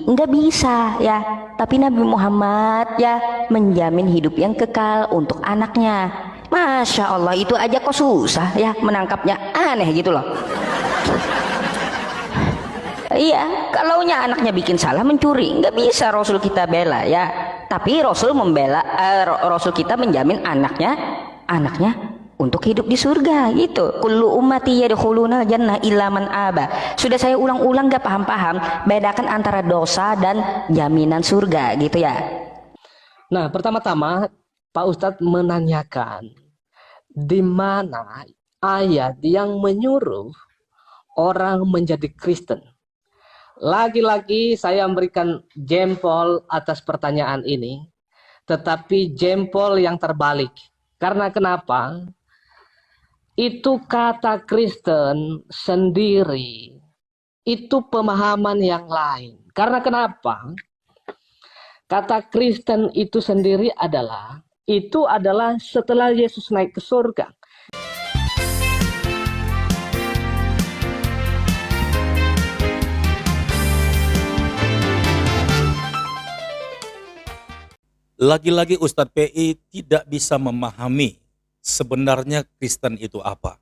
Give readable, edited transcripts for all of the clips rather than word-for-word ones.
nggak bisa ya. Tapi Nabi Muhammad ya menjamin hidup yang kekal untuk anaknya. Masya Allah, itu aja kok susah ya menangkapnya, aneh gitu loh. Iya, kalaunya anaknya bikin salah mencuri, nggak bisa Rasul kita bela ya. Tapi Rasul membela, Rasul kita menjamin anaknya untuk hidup di surga gitu. Kullu ummati yadkhuluna jannah illa man aba. Sudah saya ulang-ulang gak paham-paham, bedakan antara dosa dan jaminan surga gitu ya. Nah, pertama-tama Pak Ustadz menanyakan di mana ayat yang menyuruh orang menjadi Kristen. Lagi-lagi saya memberikan jempol atas pertanyaan ini, tetapi jempol yang terbalik. Karena kenapa? Itu kata Kristen sendiri, itu pemahaman yang lain. Karena kenapa? Kata Kristen itu sendiri itu adalah setelah Yesus naik ke surga. Lagi-lagi Ustadz PI tidak bisa memahami sebenarnya Kristen itu apa.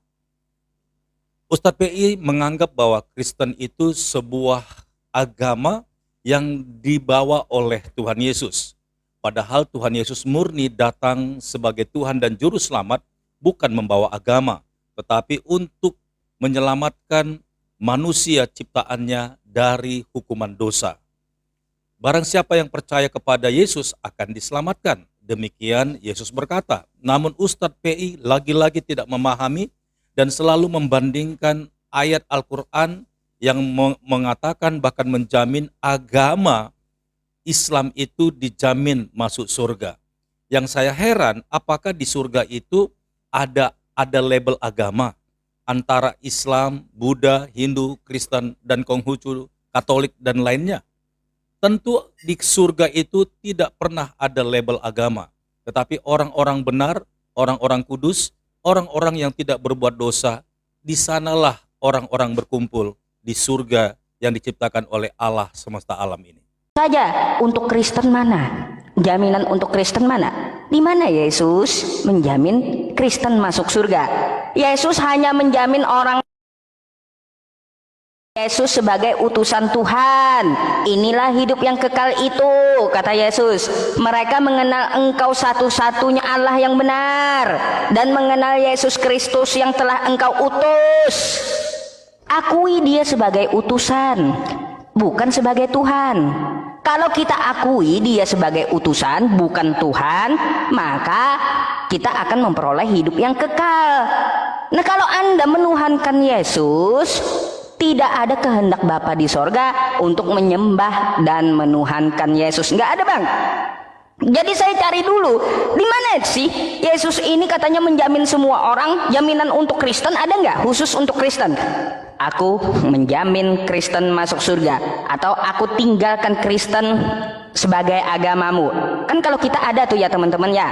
Ustadz PI menganggap bahwa Kristen itu sebuah agama yang dibawa oleh Tuhan Yesus. Padahal Tuhan Yesus murni datang sebagai Tuhan dan Juru Selamat, bukan membawa agama, tetapi untuk menyelamatkan manusia ciptaannya dari hukuman dosa. Barang siapa yang percaya kepada Yesus akan diselamatkan. Demikian Yesus berkata. Namun Ustadz PI lagi-lagi tidak memahami dan selalu membandingkan ayat Al-Quran yang mengatakan bahkan menjamin agama Islam itu dijamin masuk surga. Yang saya heran, apakah di surga itu ada label agama antara Islam, Buddha, Hindu, Kristen, dan Konghucu, Katolik, dan lainnya? Tentu di surga itu tidak pernah ada label agama. Tetapi orang-orang benar, orang-orang kudus, orang-orang yang tidak berbuat dosa, di sanalah orang-orang berkumpul di surga yang diciptakan oleh Allah semesta alam ini. Saja untuk Kristen mana? Jaminan untuk Kristen mana? Di mana Yesus menjamin Kristen masuk surga? Yesus hanya menjamin Yesus sebagai utusan Tuhan. Inilah hidup yang kekal itu, kata Yesus. Mereka mengenal Engkau satu-satunya Allah yang benar dan mengenal Yesus Kristus yang telah Engkau utus. Akui dia sebagai utusan, bukan sebagai Tuhan. Kalau kita akui dia sebagai utusan, bukan Tuhan, maka kita akan memperoleh hidup yang kekal. Nah, kalau Anda menuhankan Yesus, tidak ada kehendak Bapa di sorga untuk menyembah dan menuhankan Yesus. Nggak ada, Bang. Jadi saya cari dulu, di mana sih Yesus ini katanya menjamin semua orang, jaminan untuk Kristen ada nggak khusus untuk Kristen? Aku menjamin Kristen masuk surga, atau aku tinggalkan Kristen sebagai agamamu. Kan kalau kita ada tuh ya teman-teman ya,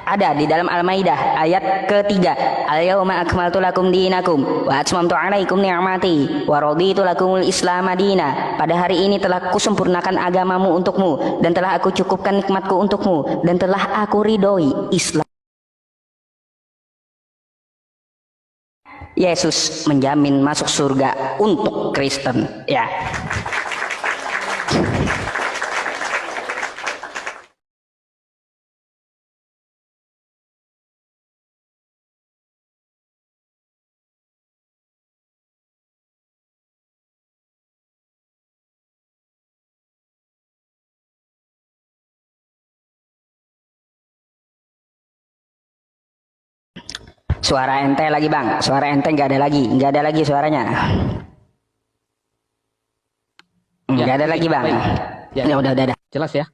ada di dalam Al-Maidah ayat ketiga, al-yauma akmaltu lakum dinakum wa atmamtu alaikum ni'mati wa raditu lakumul islam madina. Pada hari ini telah kusempurnakan agamamu untukmu dan telah aku cukupkan nikmatku untukmu dan telah aku ridhoi Islam. Yesus menjamin masuk surga untuk Kristen ya. Suara ente lagi, Bang. Suara ente nggak ada lagi suaranya. Nggak ada lagi, Bang. Ya udah. Jelas ya?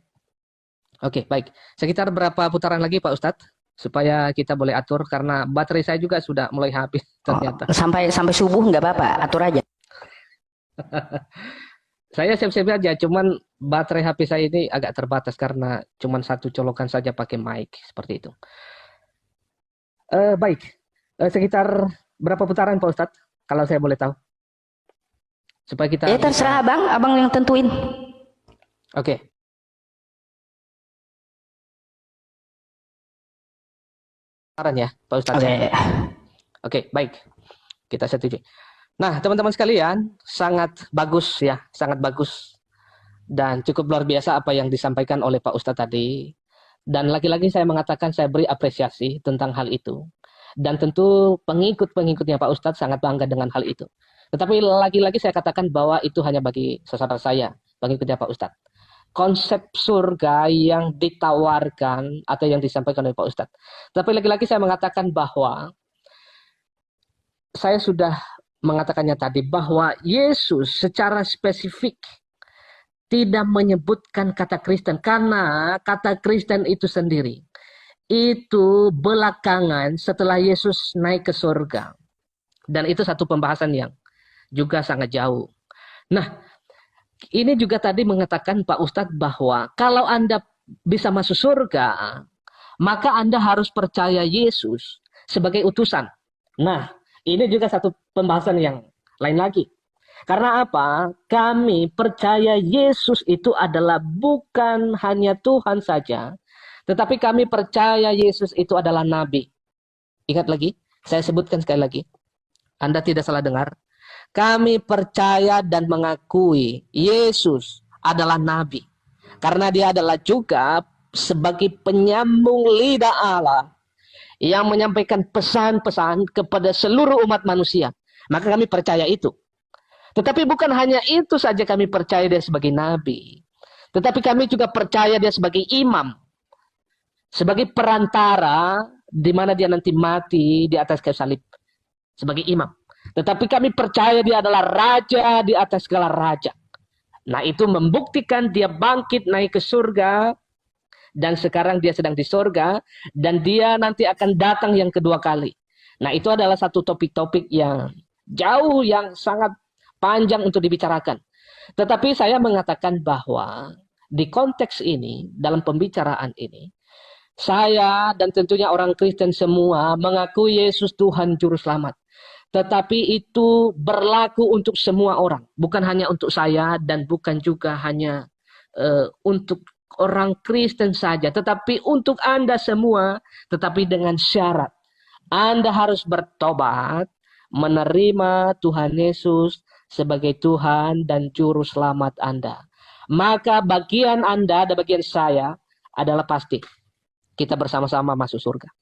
Oke, baik. Sekitar berapa putaran lagi Pak Ustadz? Supaya kita boleh atur, karena baterai saya juga sudah mulai habis ternyata. Sampai subuh nggak apa-apa, atur aja. Saya siap-siap aja, cuman baterai HP saya ini agak terbatas karena cuman satu colokan saja pakai mic, seperti itu. Baik. Sekitar berapa putaran Pak Ustadz? Kalau saya boleh tahu. Supaya kita terserah abang yang tentuin. Oke. Saran ya, Pak Ustadz. Oke. Oke, baik. Kita setuju. Nah, teman-teman sekalian, sangat bagus ya, sangat bagus. Dan cukup luar biasa apa yang disampaikan oleh Pak Ustadz tadi. Dan lagi-lagi saya mengatakan saya beri apresiasi tentang hal itu. Dan tentu pengikut-pengikutnya Pak Ustadz sangat bangga dengan hal itu. Tetapi lagi-lagi saya katakan bahwa itu hanya bagi saudara saya, pengikutnya Pak Ustadz. Konsep surga yang ditawarkan atau yang disampaikan oleh Pak Ustadz. Tapi lagi-lagi saya mengatakan bahwa saya sudah mengatakannya tadi bahwa Yesus secara spesifik tidak menyebutkan kata Kristen karena kata Kristen itu sendiri itu belakangan setelah Yesus naik ke surga. Dan itu satu pembahasan yang juga sangat jauh. Nah, ini juga tadi mengatakan Pak Ustadz bahwa kalau Anda bisa masuk surga, maka Anda harus percaya Yesus sebagai utusan. Nah, ini juga satu pembahasan yang lain lagi. Karena apa? Kami percaya Yesus itu adalah bukan hanya Tuhan saja, tetapi kami percaya Yesus itu adalah Nabi. Ingat lagi, saya sebutkan sekali lagi. Anda tidak salah dengar. Kami percaya dan mengakui Yesus adalah Nabi. Karena dia adalah juga sebagai penyambung lidah Allah yang menyampaikan pesan-pesan kepada seluruh umat manusia. Maka kami percaya itu. Tetapi bukan hanya itu saja kami percaya dia sebagai Nabi. Tetapi kami juga percaya dia sebagai imam. Sebagai perantara di mana dia nanti mati di atas kayu salib. Sebagai imam. Tetapi kami percaya dia adalah raja di atas segala raja. Nah, itu membuktikan dia bangkit naik ke surga. Dan sekarang dia sedang di surga. Dan dia nanti akan datang yang kedua kali. Nah, itu adalah satu topik-topik yang jauh, yang sangat panjang untuk dibicarakan. Tetapi saya mengatakan bahwa di konteks ini, dalam pembicaraan ini, saya dan tentunya orang Kristen semua mengakui Yesus Tuhan Juru Selamat. Tetapi itu berlaku untuk semua orang. Bukan hanya untuk saya dan bukan juga hanya untuk orang Kristen saja. Tetapi untuk Anda semua, tetapi dengan syarat. Anda harus bertobat, menerima Tuhan Yesus sebagai Tuhan dan Juru Selamat Anda. Maka bagian Anda dan bagian saya adalah pasti. Kita bersama-sama masuk surga.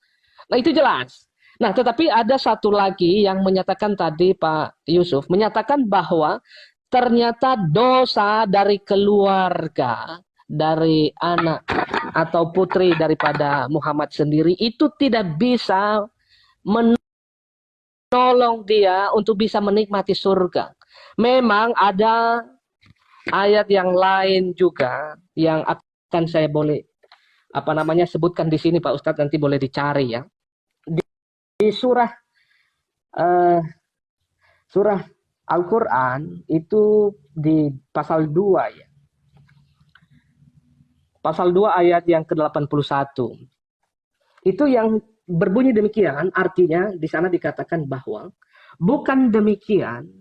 Nah, itu jelas. Nah, tetapi ada satu lagi yang menyatakan tadi Pak Yusuf, menyatakan bahwa ternyata dosa dari keluarga, dari anak atau putri daripada Muhammad sendiri itu tidak bisa menolong dia untuk bisa menikmati surga. Memang ada ayat yang lain juga yang akan saya boleh sebutkan di sini Pak Ustadz, nanti boleh dicari ya. Di surah Al-Quran itu di pasal 2 ya. Pasal 2 ayat yang ke-81. Itu yang berbunyi demikian, artinya di sana dikatakan bahwa bukan demikian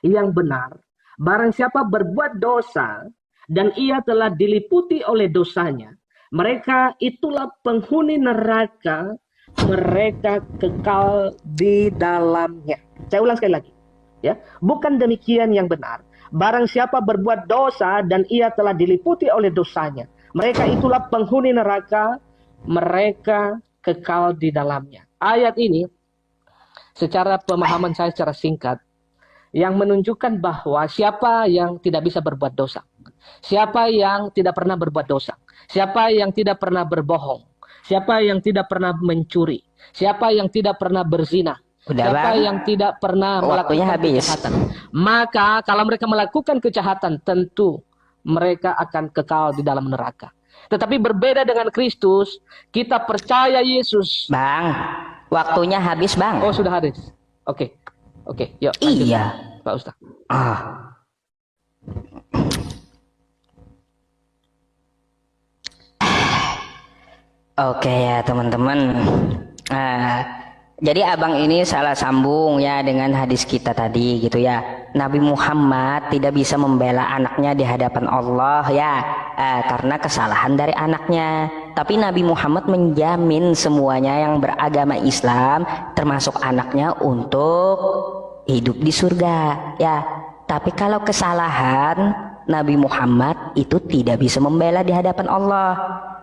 yang benar, barang siapa berbuat dosa dan ia telah diliputi oleh dosanya, mereka itulah penghuni neraka, mereka kekal di dalamnya. Saya ulang sekali lagi. Ya, bukan demikian yang benar. Barang siapa berbuat dosa dan ia telah diliputi oleh dosanya, mereka itulah penghuni neraka, mereka kekal di dalamnya. Ayat ini, secara pemahaman saya secara singkat, yang menunjukkan bahwa siapa yang tidak bisa berbuat dosa, siapa yang tidak pernah berbuat dosa, siapa yang tidak pernah berbohong, siapa yang tidak pernah mencuri, siapa yang tidak pernah berzina, siapa yang tidak pernah melakukan kejahatan. Maka kalau mereka melakukan kejahatan, tentu mereka akan kekal di dalam neraka. Tetapi berbeda dengan Kristus, kita percaya Yesus. Bang, waktunya habis bang. Oh, sudah habis. Oke, yuk. Lanjut. Iya. Pak Ustaz. Oke ya teman-teman. Jadi abang ini salah sambung ya dengan hadis kita tadi gitu ya. Nabi Muhammad tidak bisa membela anaknya di hadapan Allah ya, karena kesalahan dari anaknya. Tapi Nabi Muhammad menjamin semuanya yang beragama Islam, termasuk anaknya, untuk hidup di surga ya. Tapi kalau kesalahan, Nabi Muhammad itu tidak bisa membela di hadapan Allah.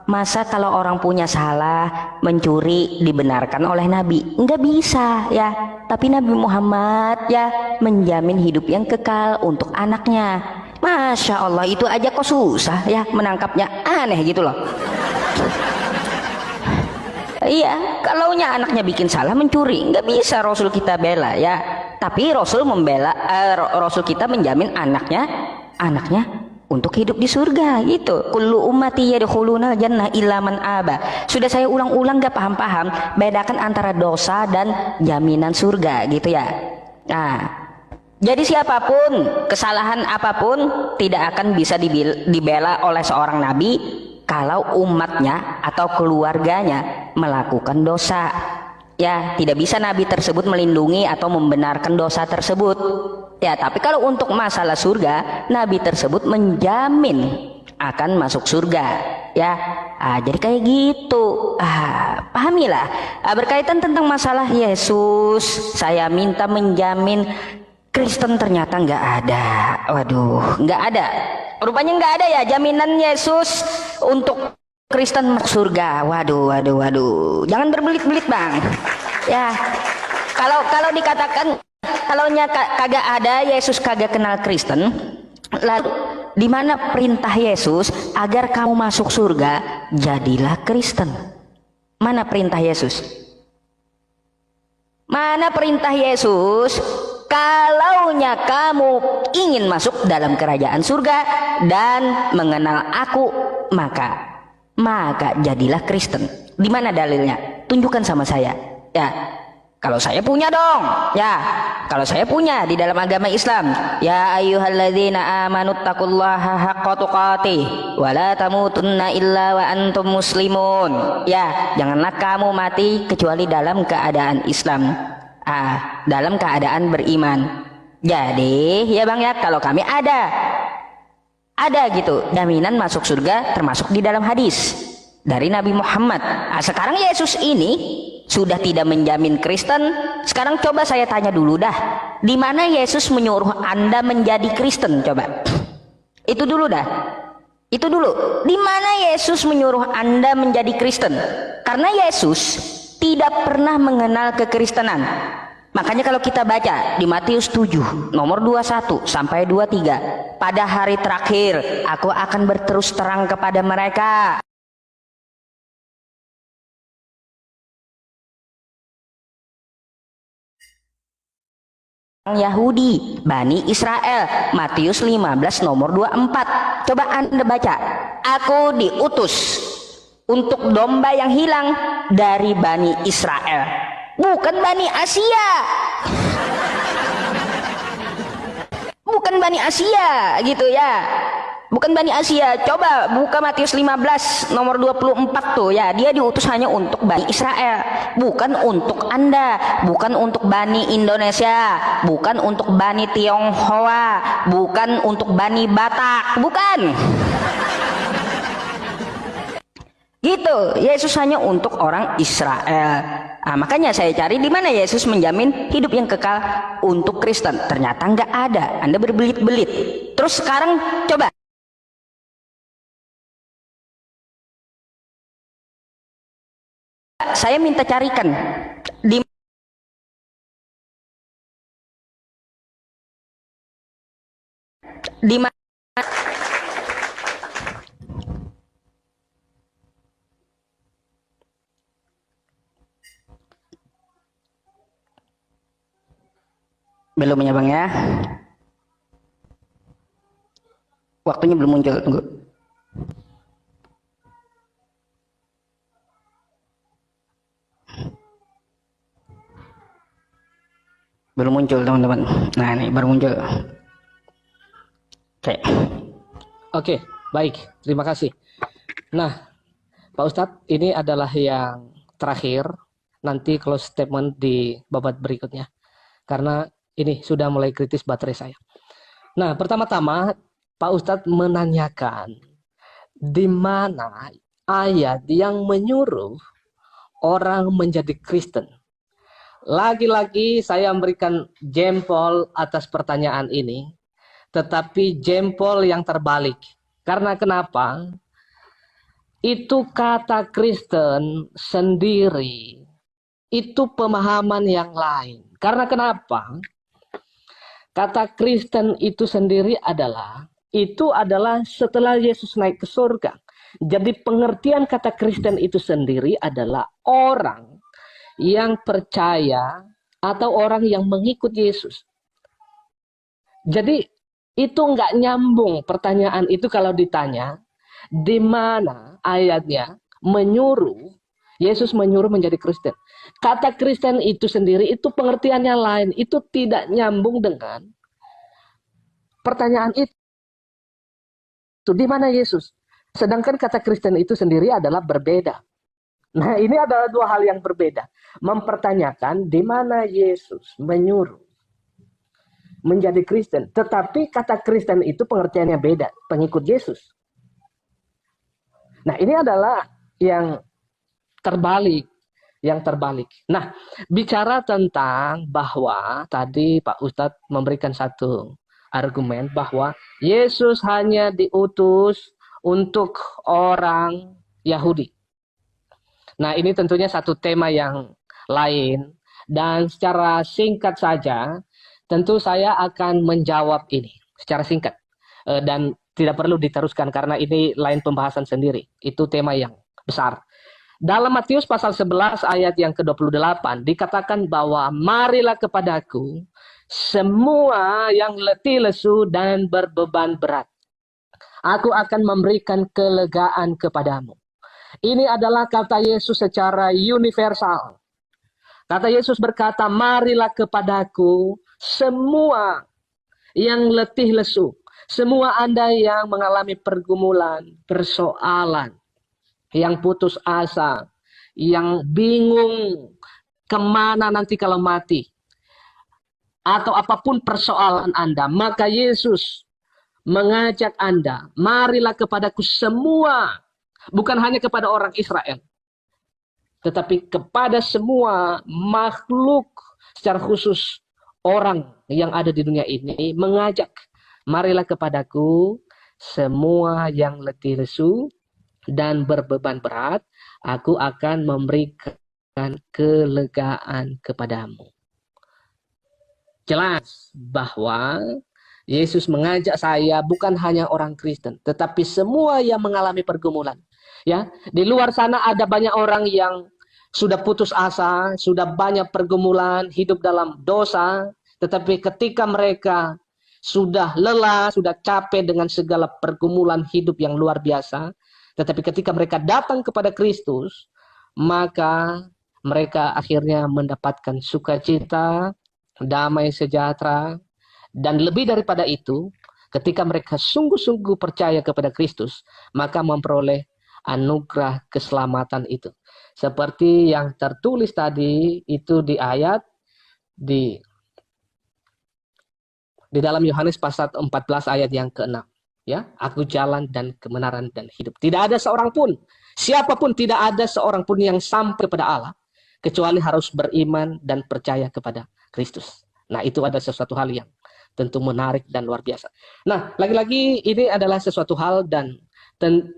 Masa kalau orang punya salah mencuri dibenarkan oleh Nabi? Enggak bisa ya. Tapi Nabi Muhammad ya menjamin hidup yang kekal untuk anaknya. Masya Allah, itu aja kok susah ya menangkapnya, aneh gitu loh. Iya, kalaunya anaknya bikin salah mencuri, nggak bisa Rasul kita bela ya. Tapi Rasul Rasul kita menjamin anaknya untuk hidup di surga gitu. Kullu ummati yadkhulunal jannah illa man aba. Sudah saya ulang-ulang, gak paham-paham bedakan antara dosa dan jaminan surga gitu ya. Nah, jadi siapapun, kesalahan apapun tidak akan bisa dibela oleh seorang nabi kalau umatnya atau keluarganya melakukan dosa. Ya, tidak bisa nabi tersebut melindungi atau membenarkan dosa tersebut. Ya, tapi kalau untuk masalah surga, nabi tersebut menjamin akan masuk surga. Ya, jadi kayak gitu. Pahamilah. Berkaitan tentang masalah Yesus, saya minta menjamin, Kristen ternyata nggak ada. Waduh, nggak ada. Rupanya nggak ada ya jaminan Yesus untuk Kristen masuk surga. Waduh. Jangan berbelit-belit, Bang. Ya, kalau dikatakan kalaunya kagak ada, Yesus kagak kenal Kristen, lalu di mana perintah Yesus agar kamu masuk surga, jadilah Kristen? Mana perintah Yesus? Mana perintah Yesus? Kalaunya kamu ingin masuk dalam kerajaan surga dan mengenal aku, maka jadilah Kristen. Di mana dalilnya? Tunjukkan sama saya. Ya, kalau saya punya dong. Ya, kalau saya punya di dalam agama Islam. Ya ayyuhalladzina amanu taqullaha haqqa tuqatih wa la tamutunna illa wa antum muslimun. Ya, janganlah kamu mati kecuali dalam keadaan Islam. Dalam keadaan beriman. Jadi, ya Bang ya, kalau kami ada gitu jaminan masuk surga, termasuk di dalam hadis dari Nabi Muhammad. Sekarang Yesus ini sudah tidak menjamin Kristen. Sekarang coba saya tanya dulu dah, di mana Yesus menyuruh Anda menjadi Kristen? Coba itu dulu dah, itu dulu. Di mana Yesus menyuruh Anda menjadi Kristen? Karena Yesus tidak pernah mengenal kekristenan. Makanya kalau kita baca di Matius 7 nomor 21 sampai 23, pada hari terakhir aku akan berterus terang kepada mereka. Yahudi, Bani Israel, Matius 15 nomor 24. Coba Anda baca. Aku diutus untuk domba yang hilang dari Bani Israel, bukan Bani Asia. Bukan Bani Asia gitu ya. Bukan Bani Asia. Coba buka Matius 15 nomor 24 tuh ya. Dia diutus hanya untuk Bani Israel, bukan untuk Anda, bukan untuk Bani Indonesia, bukan untuk Bani Tionghoa, bukan untuk Bani Batak, bukan. Gitu. Yesus hanya untuk orang Israel. Makanya saya cari di mana Yesus menjamin hidup yang kekal untuk Kristen. Ternyata nggak ada. Anda berbelit-belit. Terus sekarang coba saya minta carikan di mana belum ya Bang ya. Waktunya belum muncul, tunggu. Belum muncul teman-teman. Nah ini baru muncul. Oke, baik. Terima kasih. Nah, Pak Ustadz, ini adalah yang terakhir. Nanti close statement di babak berikutnya. Karena Ini sudah mulai kritis baterai saya. Nah, pertama-tama Pak Ustadz menanyakan di mana ayat yang menyuruh orang menjadi Kristen. Lagi-lagi saya memberikan jempol atas pertanyaan ini, tetapi jempol yang terbalik. Karena kenapa? Itu kata Kristen sendiri, itu pemahaman yang lain. Karena kenapa? Kata Kristen itu sendiri itu adalah setelah Yesus naik ke surga. Jadi pengertian kata Kristen itu sendiri adalah orang yang percaya atau orang yang mengikut Yesus. Jadi itu nggak nyambung pertanyaan itu kalau ditanya di mana ayatnya menyuruh Yesus menyuruh menjadi Kristen. Kata Kristen itu sendiri itu pengertiannya lain, itu tidak nyambung dengan pertanyaan itu. Di mana Yesus? Sedangkan kata Kristen itu sendiri adalah berbeda. Nah, ini adalah dua hal yang berbeda. Mempertanyakan di mana Yesus menyuruh menjadi Kristen. Tetapi kata Kristen itu pengertiannya beda, pengikut Yesus. Nah, ini adalah yang terbalik. Nah, bicara tentang bahwa tadi Pak Ustadz memberikan satu argumen bahwa Yesus hanya diutus untuk orang Yahudi. Nah, ini tentunya satu tema yang lain, dan secara singkat saja tentu saya akan menjawab ini secara singkat, dan tidak perlu diteruskan karena ini lain pembahasan sendiri. Itu tema yang besar. Dalam Matius pasal 11 ayat yang ke-28 dikatakan bahwa marilah kepadaku semua yang letih lesu dan berbeban berat. Aku akan memberikan kelegaan kepadamu. Ini adalah kata Yesus secara universal. Kata Yesus berkata, marilah kepadaku semua yang letih lesu. Semua Anda yang mengalami pergumulan, persoalan, yang putus asa, yang bingung kemana nanti kalau mati, atau apapun persoalan Anda, maka Yesus mengajak Anda, marilah kepadaku semua, bukan hanya kepada orang Israel, tetapi kepada semua makhluk, secara khusus orang yang ada di dunia ini, mengajak, marilah kepadaku semua yang letih lesu dan berbeban berat, aku akan memberikan kelegaan kepadamu. Jelas bahwa Yesus mengajak saya bukan hanya orang Kristen, tetapi semua yang mengalami pergumulan. Ya, di luar sana ada banyak orang yang sudah putus asa, sudah banyak pergumulan, hidup dalam dosa, tetapi ketika mereka sudah lelah, sudah capek dengan segala pergumulan hidup yang luar biasa, tetapi ketika mereka datang kepada Kristus, maka mereka akhirnya mendapatkan sukacita, damai sejahtera, dan lebih daripada itu, ketika mereka sungguh-sungguh percaya kepada Kristus, maka memperoleh anugerah keselamatan itu. Seperti yang tertulis tadi itu di ayat di dalam Yohanes pasal 14 ayat yang ke-6. Ya, aku jalan dan kebenaran dan hidup. Tidak ada seorang pun, siapapun, tidak ada seorang pun yang sampai kepada Allah kecuali harus beriman dan percaya kepada Kristus. Nah, itu ada sesuatu hal yang tentu menarik dan luar biasa. Nah, lagi-lagi ini adalah sesuatu hal dan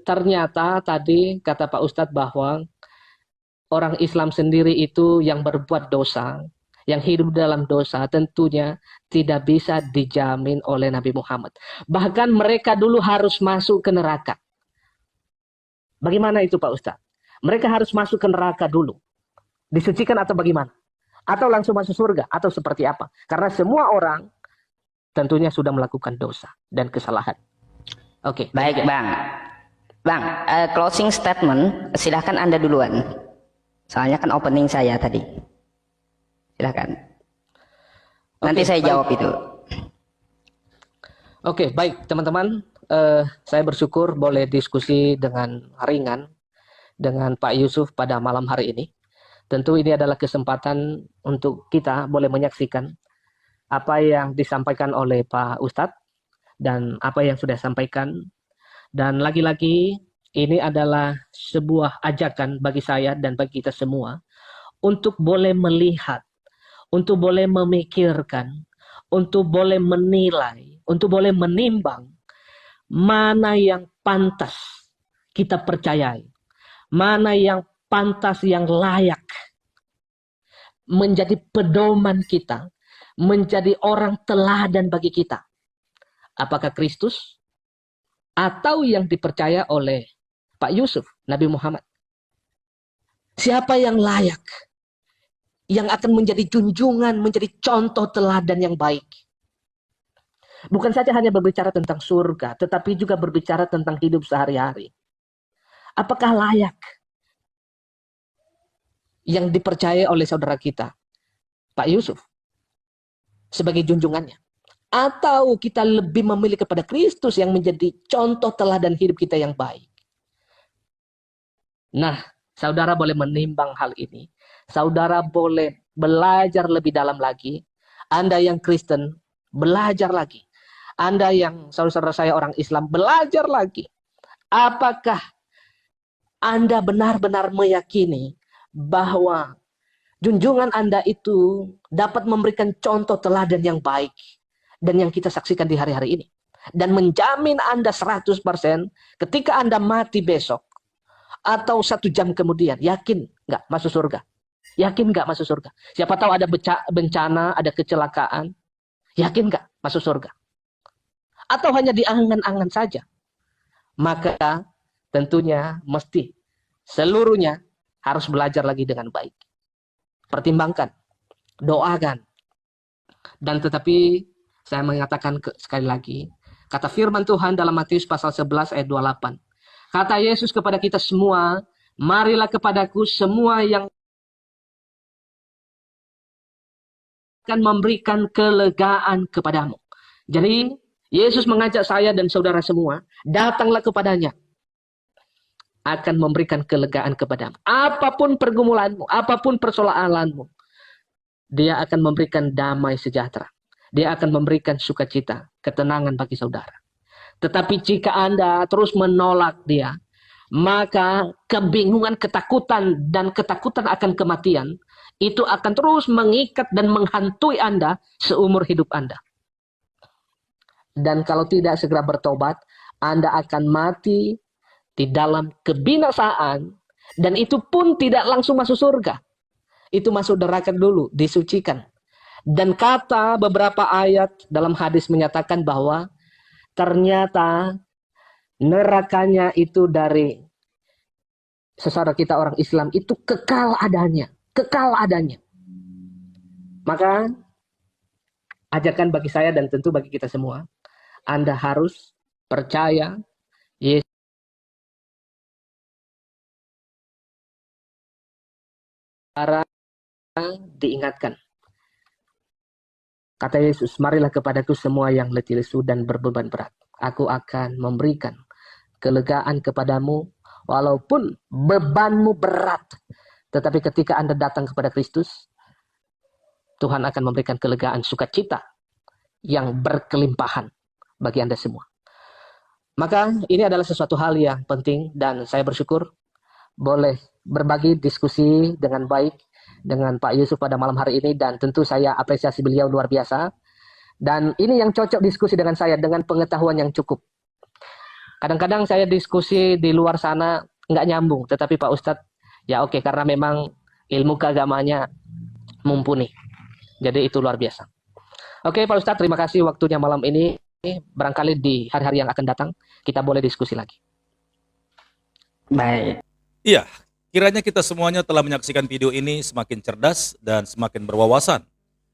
ternyata tadi kata Pak Ustadz bahwa orang Islam sendiri itu yang berbuat dosa, yang hidup dalam dosa, tentunya tidak bisa dijamin oleh Nabi Muhammad. Bahkan mereka dulu harus masuk ke neraka. Bagaimana itu Pak Ustadz? Mereka harus masuk ke neraka dulu. Disucikan atau bagaimana? Atau langsung masuk surga? Atau seperti apa? Karena semua orang tentunya sudah melakukan dosa dan kesalahan. Oke. Baik, Bang. Bang, closing statement, silahkan Anda duluan. Soalnya kan opening saya tadi. Silahkan. Nanti saya jawab itu. Oke, baik teman-teman. Saya bersyukur boleh diskusi dengan ringan dengan Pak Yusuf pada malam hari ini. Tentu ini adalah kesempatan untuk kita boleh menyaksikan apa yang disampaikan oleh Pak Ustadz dan apa yang sudah sampaikan. Dan lagi-lagi ini adalah sebuah ajakan bagi saya dan bagi kita semua untuk boleh melihat, untuk boleh memikirkan, untuk boleh menilai, untuk boleh menimbang mana yang pantas kita percayai, mana yang pantas, yang layak menjadi pedoman kita, menjadi orang teladan bagi kita. Apakah Kristus atau yang dipercaya oleh Pak Yusuf, Nabi Muhammad? Siapa yang layak, yang akan menjadi junjungan, menjadi contoh teladan yang baik? Bukan saja hanya berbicara tentang surga, tetapi juga berbicara tentang hidup sehari-hari. Apakah layak yang dipercaya oleh saudara kita, Pak Yusuf, sebagai junjungannya? Atau kita lebih memilih kepada Kristus yang menjadi contoh teladan hidup kita yang baik? Nah, saudara boleh menimbang hal ini. Saudara boleh belajar lebih dalam lagi. Anda yang Kristen, belajar lagi. Anda yang saudara-saudara saya orang Islam, belajar lagi. Apakah Anda benar-benar meyakini bahwa junjungan Anda itu dapat memberikan contoh teladan yang baik dan yang kita saksikan di hari-hari ini, dan menjamin Anda 100% ketika Anda mati besok atau 1 jam kemudian, yakin nggak masuk surga? Yakin nggak masuk surga? Siapa tahu ada bencana, ada kecelakaan, yakin nggak masuk surga? Atau hanya di angan-angan saja? Maka tentunya mesti seluruhnya harus belajar lagi dengan baik. Pertimbangkan, doakan. Dan tetapi saya mengatakan sekali lagi, kata firman Tuhan dalam Matius pasal 11 ayat 28. Kata Yesus kepada kita semua, marilah kepadaku semua yang akan memberikan kelegaan kepadamu. Jadi Yesus mengajak saya dan saudara semua, datanglah kepadanya, akan memberikan kelegaan kepadamu. Apapun pergumulanmu, apapun persoalanmu, dia akan memberikan damai sejahtera. Dia akan memberikan sukacita, ketenangan bagi saudara. Tetapi jika Anda terus menolak dia, maka kebingungan, ketakutan, dan ketakutan akan kematian, itu akan terus mengikat dan menghantui Anda seumur hidup Anda. Dan kalau tidak segera bertobat, Anda akan mati di dalam kebinasaan, dan itu pun tidak langsung masuk surga. Itu masuk neraka dulu, disucikan. Dan kata beberapa ayat dalam hadis menyatakan bahwa ternyata nerakanya itu dari saudara kita orang Islam itu kekal adanya, kekal adanya. Maka ajakan bagi saya dan tentu bagi kita semua, Anda harus percaya Yesus diingatkan. Kata Yesus, marilah kepadaku semua yang letih lesu dan berbeban berat. Aku akan memberikan kelegaan kepadamu walaupun bebanmu berat. Tetapi ketika Anda datang kepada Kristus, Tuhan akan memberikan kelegaan sukacita yang berkelimpahan bagi Anda semua. Maka ini adalah sesuatu hal yang penting dan saya bersyukur boleh berbagi diskusi dengan baik dengan Pak Yusuf pada malam hari ini, dan tentu saya apresiasi beliau luar biasa. Dan ini yang cocok diskusi dengan saya, dengan pengetahuan yang cukup. Kadang-kadang saya diskusi di luar sana nggak nyambung, tetapi Pak Ustadz, ya oke, karena memang ilmu keagamanya mumpuni. Jadi itu luar biasa. Oke Pak Ustadz, terima kasih waktunya malam ini. Barangkali di hari-hari yang akan datang, kita boleh diskusi lagi. Baik. Iya, kiranya kita semuanya telah menyaksikan video ini semakin cerdas dan semakin berwawasan.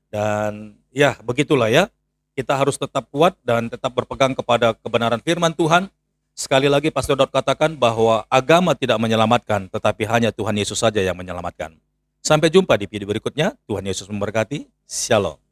Dan ya, begitulah ya. Kita harus tetap kuat dan tetap berpegang kepada kebenaran firman Tuhan. Sekali lagi Pastor Daud katakan bahwa agama tidak menyelamatkan, tetapi hanya Tuhan Yesus saja yang menyelamatkan. Sampai jumpa di video berikutnya. Tuhan Yesus memberkati. Shalom.